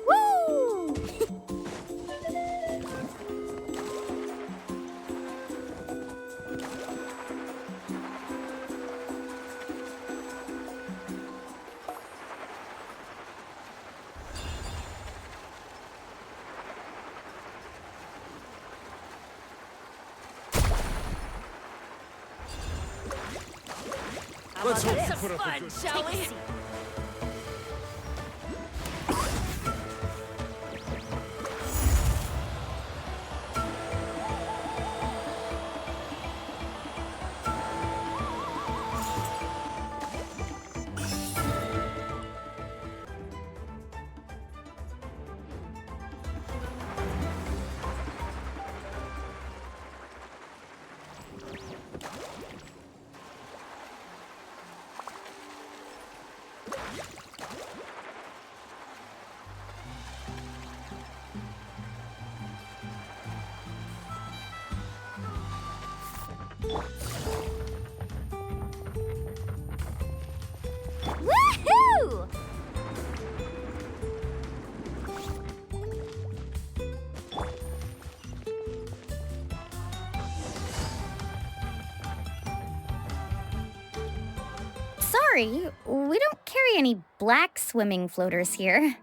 Woo! Let's hope Some you put up a fun, good shall we? Woohoo! Sorry, we don't carry any black swimming floaters here.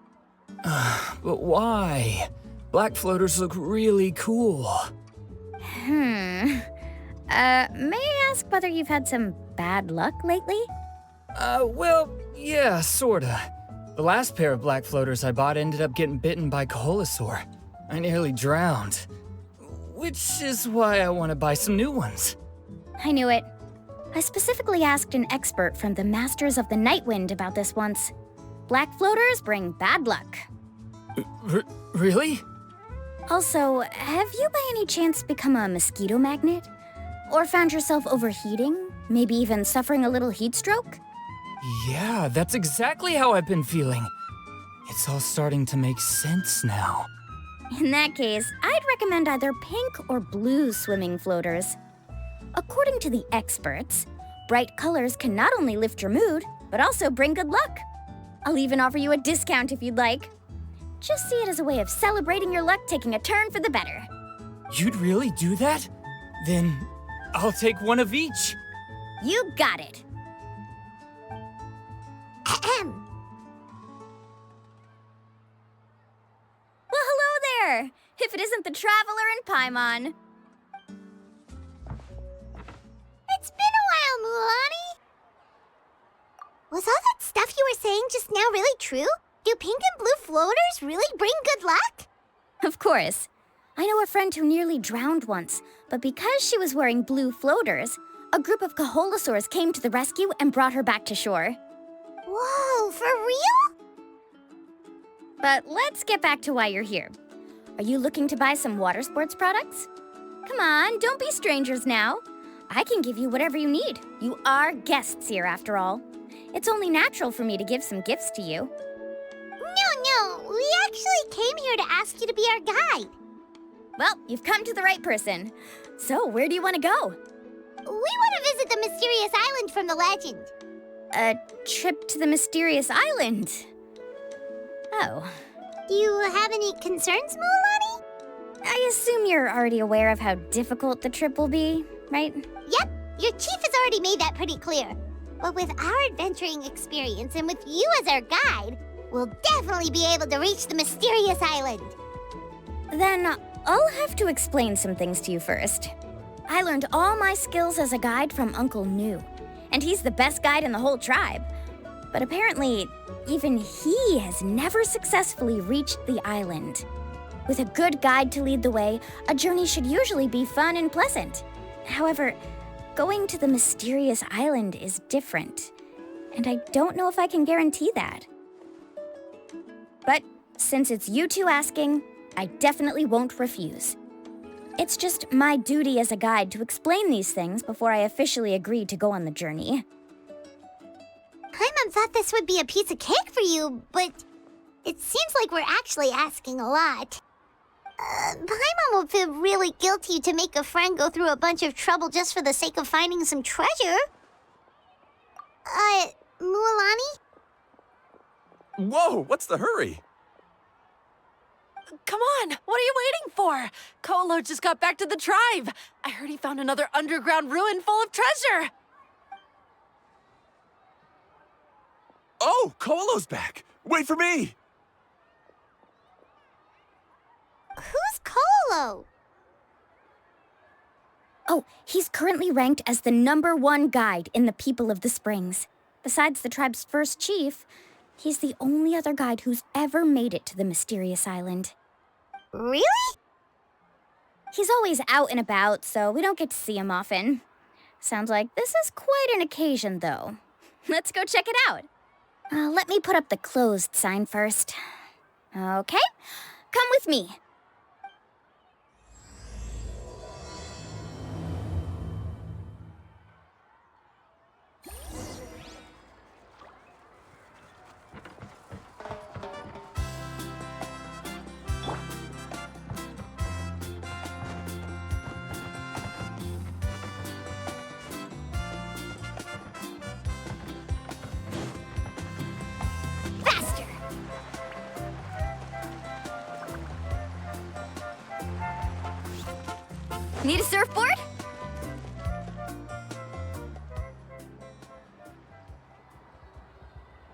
But why? Black floaters look really cool. May I ask whether you've had some bad luck lately? Well, yeah, sorta. The last pair of black floaters I bought ended up getting bitten by Koholosaur. I nearly drowned. Which is why I want to buy some new ones. I knew it. I specifically asked an expert from the Masters of the Nightwind about this once. Black floaters bring bad luck. Really? Also, have you by any chance become a mosquito magnet? Or found yourself overheating? Maybe even suffering a little heat stroke? Yeah, that's exactly how I've been feeling. It's all starting to make sense now. In that case, I'd recommend either pink or blue swimming floaters. According to the experts, bright colors can not only lift your mood, but also bring good luck. I'll even offer you a discount if you'd like. Just see it as a way of celebrating your luck taking a turn for the better. You'd really do that? Then I'll take one of each. You got it. Ahem. Well, hello there! If it isn't the Traveler in Paimon. It's been a while, Mulan. Was all that stuff you were saying just now really true? Do pink and blue floaters really bring good luck? Of course. I know a friend who nearly drowned once, but because she was wearing blue floaters, a group of Koholosaurs came to the rescue and brought her back to shore. Whoa, for real? But let's get back to why you're here. Are you looking to buy some water sports products? Come on, don't be strangers now. I can give you whatever you need. You are guests here, after all. It's only natural for me to give some gifts to you. No, we actually came here to ask you to be our guide. Well, you've come to the right person. So, where do you want to go? We want to visit the mysterious island from the legend. A trip to the mysterious island. Oh. Do you have any concerns, Mulan? I assume you're already aware of how difficult the trip will be, right? Yep, your chief has already made that pretty clear. But with our adventuring experience and with you as our guide, we'll definitely be able to reach the mysterious island. Then I'll have to explain some things to you first. I learned all my skills as a guide from Uncle New, and he's the best guide in the whole tribe. But apparently, even he has never successfully reached the island. With a good guide to lead the way, a journey should usually be fun and pleasant. However, going to the mysterious island is different, and I don't know if I can guarantee that. But since it's you two asking, I definitely won't refuse. It's just my duty as a guide to explain these things before I officially agree to go on the journey. Paimon thought this would be a piece of cake for you, but it seems like we're actually asking a lot. Paimon will feel really guilty to make a friend go through a bunch of trouble just for the sake of finding some treasure. Mualani? Whoa, what's the hurry? Come on, what are you waiting for? Kolo just got back to the tribe. I heard he found another underground ruin full of treasure. Oh, Kolo's back. Wait for me. Who's Kolo? Oh, he's currently ranked as the #1 guide in the People of the Springs. Besides the tribe's first chief, he's the only other guide who's ever made it to the mysterious island. Really? He's always out and about, so we don't get to see him often. Sounds like this is quite an occasion, though. Let's go check it out. Let me put up the closed sign first. Okay, come with me. Need a surfboard?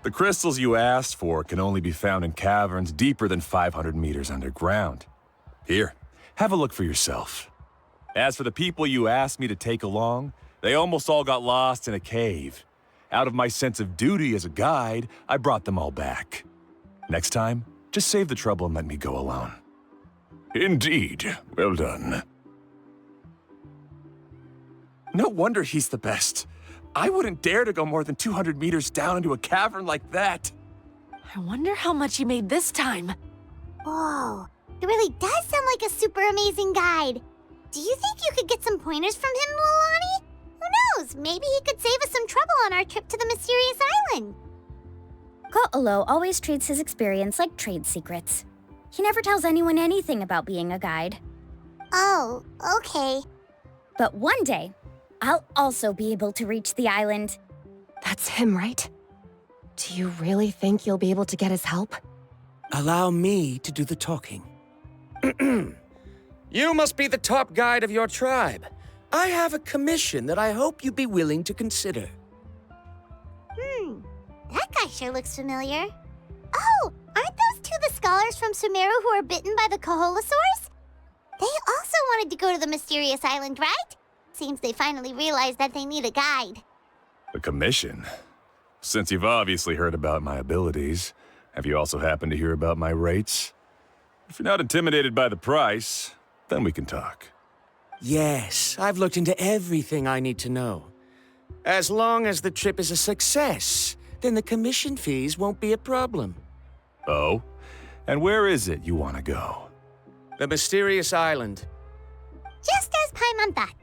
The crystals you asked for can only be found in caverns deeper than 500 meters underground. Here, have a look for yourself. As for the people you asked me to take along, they almost all got lost in a cave. Out of my sense of duty as a guide, I brought them all back. Next time, just save the trouble and let me go alone. Indeed. Well done. No wonder he's the best. I wouldn't dare to go more than 200 meters down into a cavern like that. I wonder how much he made this time. Whoa, it really does sound like a super amazing guide. Do you think you could get some pointers from him, Mualani? Who knows? Maybe he could save us some trouble on our trip to the mysterious island. Ko'olo always treats his experience like trade secrets. He never tells anyone anything about being a guide. Oh, okay. But one day, I'll also be able to reach the island. That's him, right? Do you really think you'll be able to get his help? Allow me to do the talking. You must be the top guide of your tribe. I have a commission that I hope you'd be willing to consider. That guy sure looks familiar. Oh, aren't those two the scholars from Sumeru who were bitten by the Koholosaurs? They also wanted to go to the mysterious island, right? Seems they finally realized that they need a guide. A commission? Since you've obviously heard about my abilities, have you also happened to hear about my rates? If you're not intimidated by the price, then we can talk. Yes, I've looked into everything I need to know. As long as the trip is a success, then the commission fees won't be a problem. Oh? And where is it you want to go? The mysterious island. Just as Paimon thought.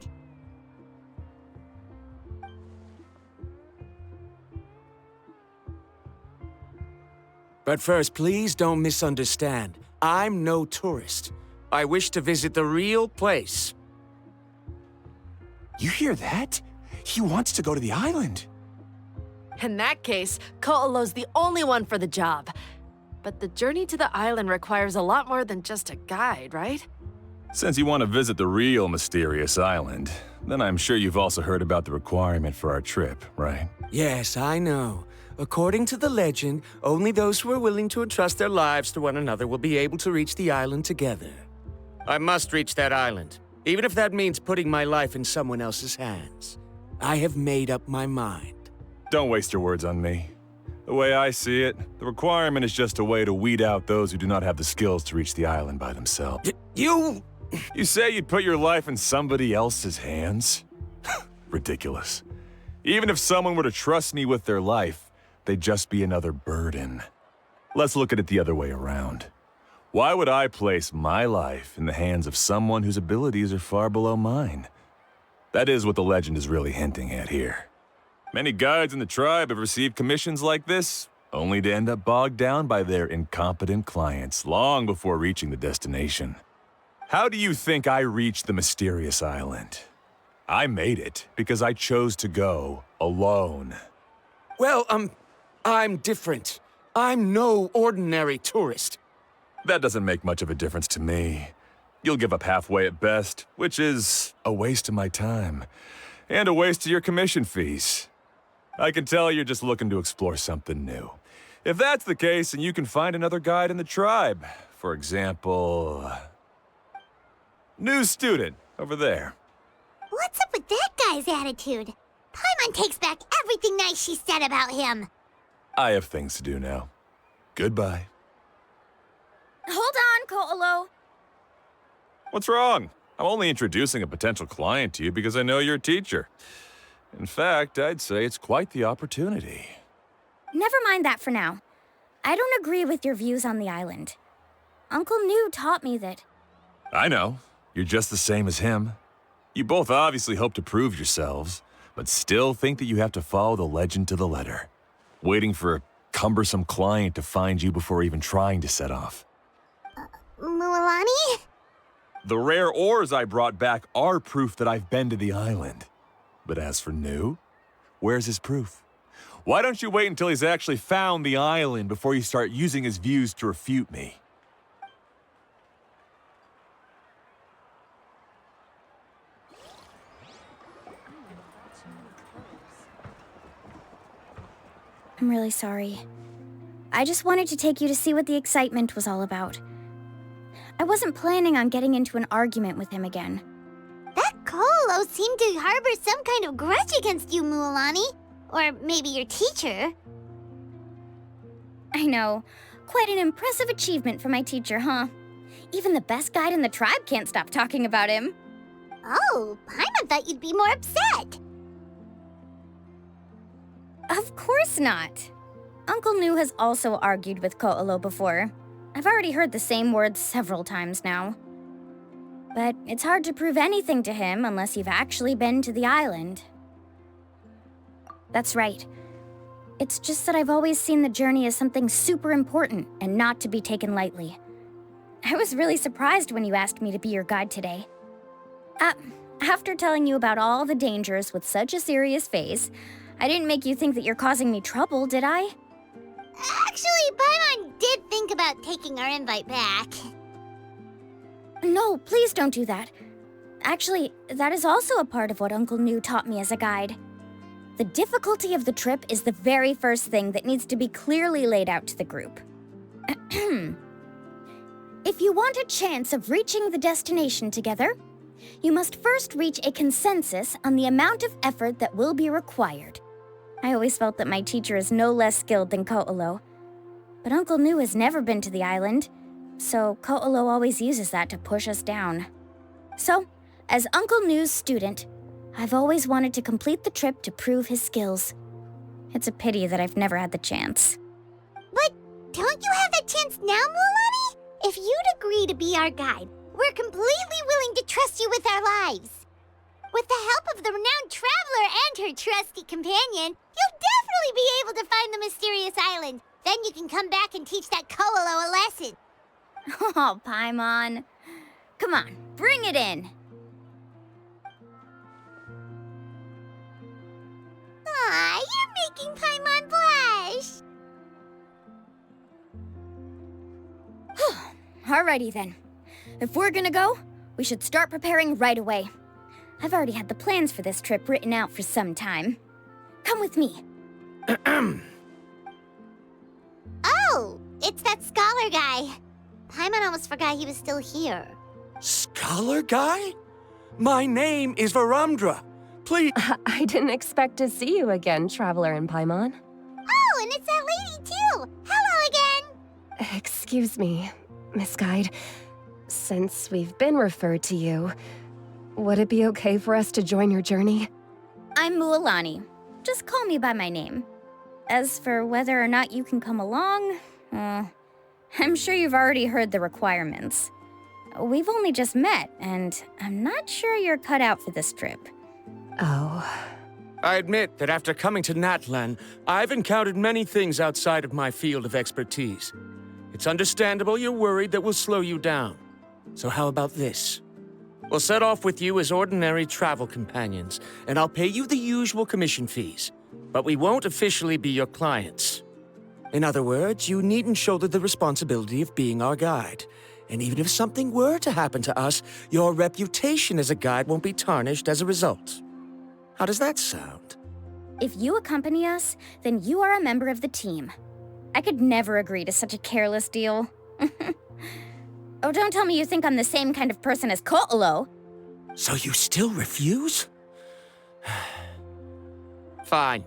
But first, please don't misunderstand. I'm no tourist. I wish to visit the real place. You hear that? He wants to go to the island. In that case, Ko'olo's the only one for the job. But the journey to the island requires a lot more than just a guide, right? Since you want to visit the real mysterious island, then I'm sure you've also heard about the requirement for our trip, right? Yes, I know. According to the legend, only those who are willing to entrust their lives to one another will be able to reach the island together. I must reach that island, even if that means putting my life in someone else's hands. I have made up my mind. Don't waste your words on me. The way I see it, the requirement is just a way to weed out those who do not have the skills to reach the island by themselves. You... You say you'd put your life in somebody else's hands? Ridiculous. Even if someone were to trust me with their life, they'd just be another burden. Let's look at it the other way around. Why would I place my life in the hands of someone whose abilities are far below mine? That is what the legend is really hinting at here. Many guides in the tribe have received commissions like this, only to end up bogged down by their incompetent clients long before reaching the destination. How do you think I reached the mysterious island? I made it because I chose to go alone. Well, I'm different. I'm no ordinary tourist. That doesn't make much of a difference to me. You'll give up halfway at best, which is a waste of my time. And a waste of your commission fees. I can tell you're just looking to explore something new. If that's the case, then you can find another guide in the tribe. For example... new student, over there. What's up with that guy's attitude? Paimon takes back everything nice she said about him. I have things to do now. Goodbye. Hold on, Ko'olo. What's wrong? I'm only introducing a potential client to you because I know you're a teacher. In fact, I'd say it's quite the opportunity. Never mind that for now. I don't agree with your views on the island. Uncle New taught me that... I know. You're just the same as him. You both obviously hope to prove yourselves, but still think that you have to follow the legend to the letter, waiting for a cumbersome client to find you before even trying to set off. Mualani? The rare ores I brought back are proof that I've been to the island. But as for New, where's his proof? Why don't you wait until he's actually found the island before you start using his views to refute me? I'm really sorry. I just wanted to take you to see what the excitement was all about. I wasn't planning on getting into an argument with him again. That Ko'olo seemed to harbor some kind of grudge against you, Mualani. Or maybe your teacher. I know. Quite an impressive achievement for my teacher, huh? Even the best guide in the tribe can't stop talking about him. Oh, Paimon thought you'd be more upset. Of course not. Uncle New has also argued with Ko'olo before. I've already heard the same words several times now. But it's hard to prove anything to him unless you've actually been to the island. That's right. It's just that I've always seen the journey as something super important and not to be taken lightly. I was really surprised when you asked me to be your guide today. After telling you about all the dangers with such a serious face, I didn't make you think that you're causing me trouble, did I? Actually, Paimon did think about taking our invite back. No, please don't do that. Actually, that is also a part of what Uncle New taught me as a guide. The difficulty of the trip is the very first thing that needs to be clearly laid out to the group. If you want a chance of reaching the destination together, you must first reach a consensus on the amount of effort that will be required. I always felt that my teacher is no less skilled than Ko'olo. But Uncle New has never been to the island, so Ko'olo always uses that to push us down. So, as Uncle New's student, I've always wanted to complete the trip to prove his skills. It's a pity that I've never had the chance. But don't you have that chance now, Mualani? If you'd agree to be our guide, we're completely willing to trust you with our lives. With the help of the renowned traveler and her trusty companion, you'll definitely be able to find the mysterious island. Then you can come back and teach that Ko'olo a lesson. Oh, Paimon. Come on, bring it in. Aw, you're making Paimon blush. Alrighty then. If we're gonna go, we should start preparing right away. I've already had the plans for this trip written out for some time. Come with me. Oh, it's that scholar guy. Paimon almost forgot he was still here. Scholar guy? My name is Varamdra. Please. I didn't expect to see you again, Traveler in Paimon. Oh, and it's that lady too. Hello again. Excuse me, Miss Guide. Since we've been referred to you, would it be okay for us to join your journey? I'm Mualani. Just call me by my name. As for whether or not you can come along, I'm sure you've already heard the requirements. We've only just met, and I'm not sure you're cut out for this trip. Oh. I admit that after coming to Natlan, I've encountered many things outside of my field of expertise. It's understandable you're worried that we'll slow you down. So how about this? We'll set off with you as ordinary travel companions, and I'll pay you the usual commission fees. But we won't officially be your clients. In other words, you needn't shoulder the responsibility of being our guide. And even if something were to happen to us, your reputation as a guide won't be tarnished as a result. How does that sound? If you accompany us, then you are a member of the team. I could never agree to such a careless deal. Oh, don't tell me you think I'm the same kind of person as Ko'olo. So you still refuse? Fine.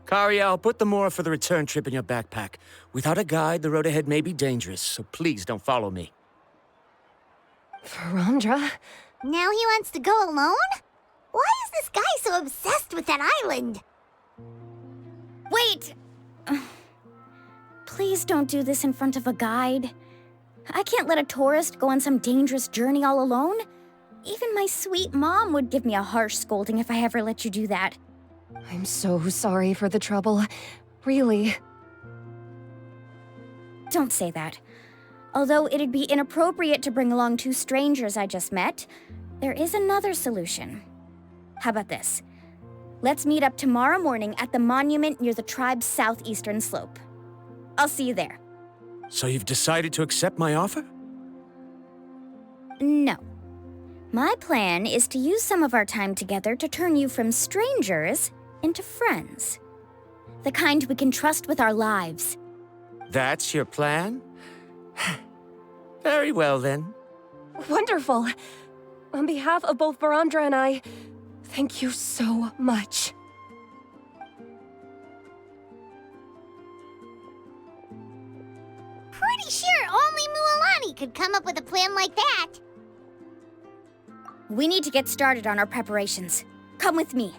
Kariel, put the Mora for the return trip in your backpack. Without a guide, the road ahead may be dangerous, so please don't follow me. Verandra? Now he wants to go alone? Why is this guy so obsessed with that island? Wait! Please don't do this in front of a guide. I can't let a tourist go on some dangerous journey all alone. Even my sweet mom would give me a harsh scolding if I ever let you do that. I'm so sorry for the trouble. Really. Don't say that. Although it'd be inappropriate to bring along two strangers I just met, there is another solution. How about this? Let's meet up tomorrow morning at the monument near the tribe's southeastern slope. I'll see you there. So you've decided to accept my offer? No. My plan is to use some of our time together to turn you from strangers into friends. The kind we can trust with our lives. That's your plan? Very well, then. Wonderful. On behalf of both Verandra and I, thank you so much. Pretty sure only Mualani could come up with a plan like that. We need to get started on our preparations. Come with me.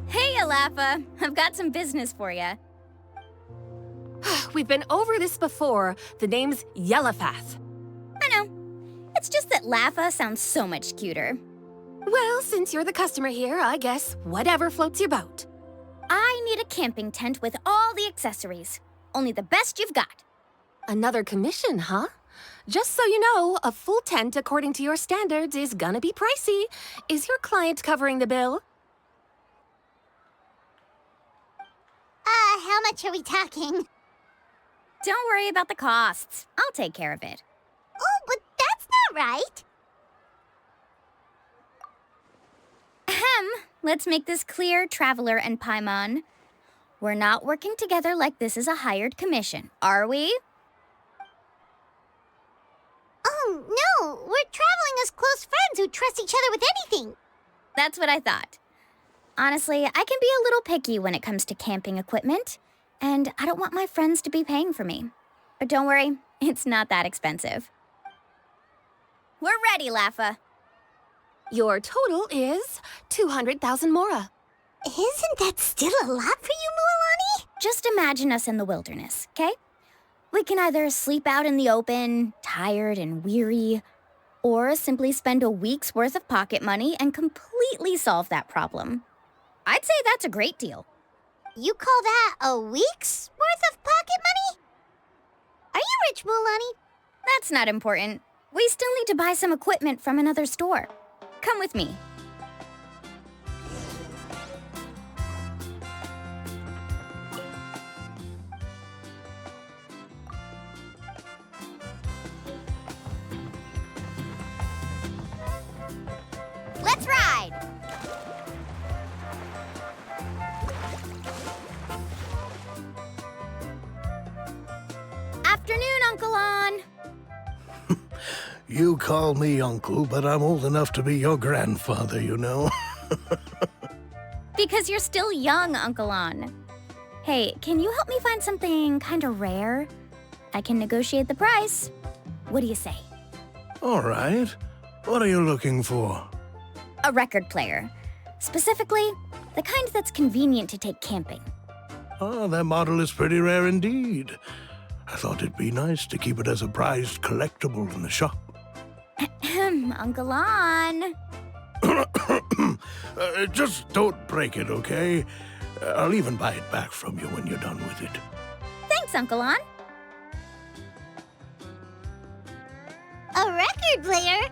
Hey, Alafa. I've got some business for you. We've been over this before. The name's Yellowfath. I know. It's just that Lafa sounds so much cuter. Well, since you're the customer here, I guess whatever floats your boat. I need a camping tent with all the accessories. Only the best you've got. Another commission, huh? Just so you know, a full tent according to your standards is gonna be pricey. Is your client covering the bill? How much are we talking? Don't worry about the costs. I'll take care of it. Oh, but that's not right. Ahem. Let's make this clear, Traveler and Paimon. We're not working together like this is a hired commission, are we? Oh, no. We're traveling as close friends who trust each other with anything. That's what I thought. Honestly, I can be a little picky when it comes to camping equipment, and I don't want my friends to be paying for me. But don't worry, it's not that expensive. We're ready, Lafa. Your total is 200,000 Mora. Isn't that still a lot for you, Mualani? Just imagine us in the wilderness, okay? We can either sleep out in the open, tired and weary, or simply spend a week's worth of pocket money and completely solve that problem. I'd say that's a great deal. You call that a week's worth of pocket money? Are you rich, Mualani? That's not important. We still need to buy some equipment from another store. Come with me. Let's ride! Afternoon, Uncle On. You call me uncle, but I'm old enough to be your grandfather, you know. Because you're still young, Uncle On. Hey, can you help me find something kind of rare? I can negotiate the price. What do you say? All right. What are you looking for? A record player. Specifically, the kind that's convenient to take camping. Ah, that model is pretty rare indeed. I thought it'd be nice to keep it as a prized collectible in the shop. Uncle Lon. Just don't break it, okay? I'll even buy it back from you when you're done with it. Thanks, Uncle Lon. A record player?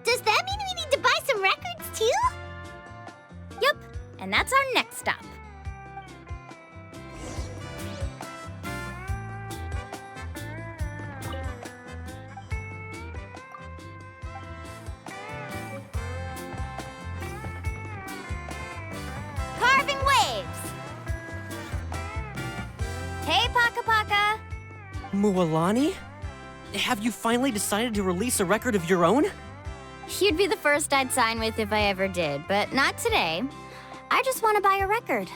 Does that mean we need to buy some records too? Yep, and that's our next stop. Carving waves. Hey, Paka Paka. Mualani? Have you finally decided to release a record of your own? You'd be the first I'd sign with if I ever did, but not today. I just want to buy a record.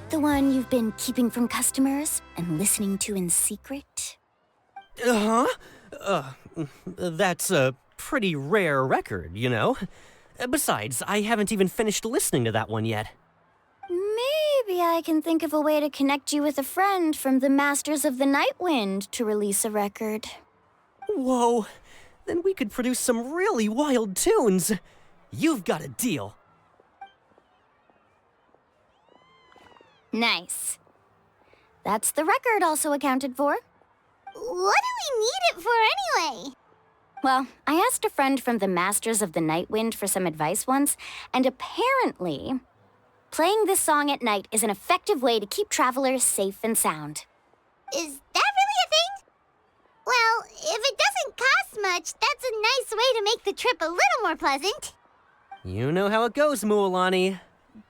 The one you've been keeping from customers and listening to in secret. That's a pretty rare record, you know? Besides, I haven't even finished listening to that one yet. Maybe I can think of a way to connect you with a friend from the Masters of the Night Wind to release a record. Whoa, then we could produce some really wild tunes. You've got a deal. Nice. That's the record also accounted for. What do we need it for anyway? Well, I asked a friend from the Masters of the Night Wind for some advice once, and apparently, playing this song at night is an effective way to keep travelers safe and sound. Is that really a thing? Well, if it doesn't cost much, that's a nice way to make the trip a little more pleasant. You know how it goes, Mualani.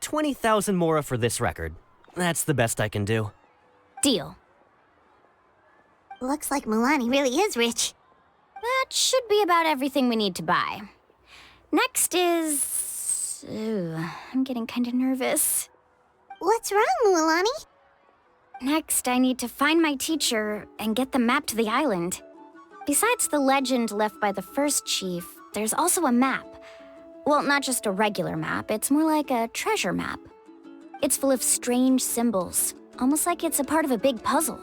20,000 mora for this record. That's the best I can do. Deal. Looks like Milani really is rich. That should be about everything we need to buy. Next is... Ooh, I'm getting kind of nervous. What's wrong, Mualani? Next, I need to find my teacher and get the map to the island. Besides the legend left by the first chief, there's also a map. Well, not just a regular map, it's more like a treasure map. It's full of strange symbols, almost like it's a part of a big puzzle.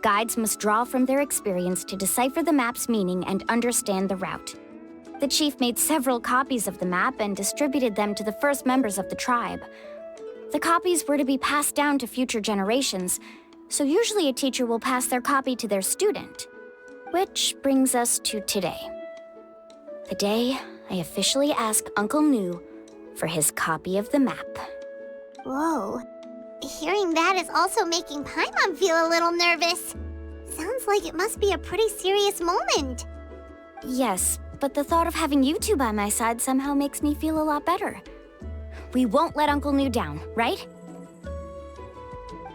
Guides must draw from their experience to decipher the map's meaning and understand the route. The chief made several copies of the map and distributed them to the first members of the tribe. The copies were to be passed down to future generations, so usually a teacher will pass their copy to their student. Which brings us to today. The day I officially ask Uncle Nu for his copy of the map. Whoa. Hearing that is also making Paimon feel a little nervous. Sounds like it must be a pretty serious moment. Yes, but the thought of having you two by my side somehow makes me feel a lot better. We won't let Uncle Nu down, right?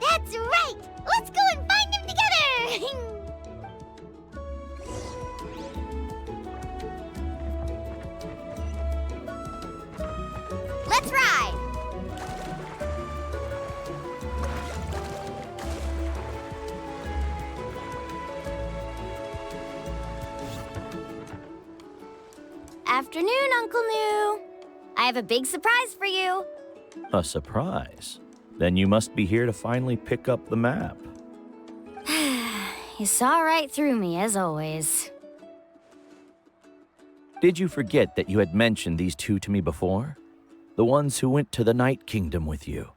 That's right! Let's go and find him together! Let's ride! Afternoon, Uncle Nu. I have a big surprise for you. A surprise? Then you must be here to finally pick up the map. You saw right through me, as always. Did you forget that you had mentioned these two to me before? The ones who went to the Night Kingdom with you.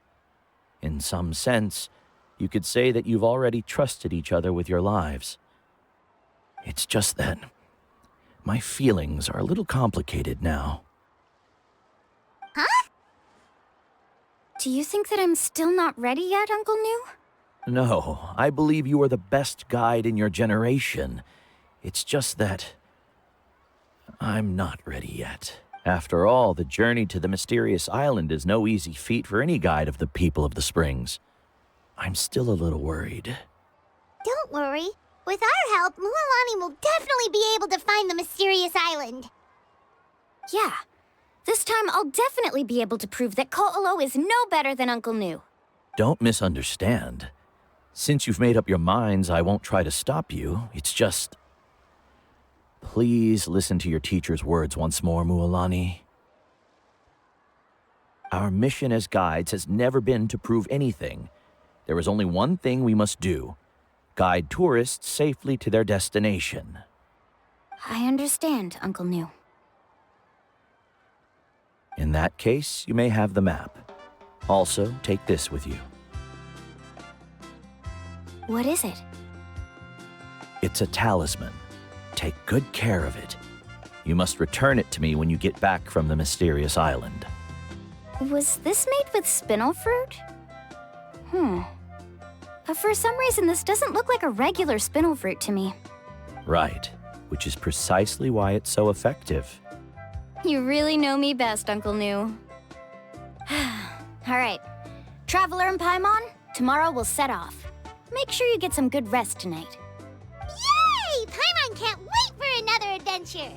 In some sense, you could say that you've already trusted each other with your lives. It's just that my feelings are a little complicated now. Huh? Do you think that I'm still not ready yet, Uncle Nu? No, I believe you are the best guide in your generation. It's just that I'm not ready yet. After all, the journey to the mysterious island is no easy feat for any guide of the people of the Springs. I'm still a little worried. Don't worry. With our help, Mualani will definitely be able to find the mysterious island. Yeah. This time I'll definitely be able to prove that Ko'olo is no better than Uncle Nu. Don't misunderstand. Since you've made up your minds, I won't try to stop you. It's just... Please listen to your teacher's words once more, Mualani. Our mission as guides has never been to prove anything. There is only one thing we must do: guide tourists safely to their destination. I understand, Uncle New. In that case, you may have the map. Also, take this with you. What is it? It's a talisman. Take good care of it. You must return it to me when you get back from the mysterious island. Was this made with spinel fruit? For some reason, this doesn't look like a regular spinel fruit to me. Right, which is precisely why it's so effective. You really know me best, Uncle New. All right, Traveler and Paimon, tomorrow we'll set off. Make sure you get some good rest tonight. Yay! Paimon can't wait for another adventure!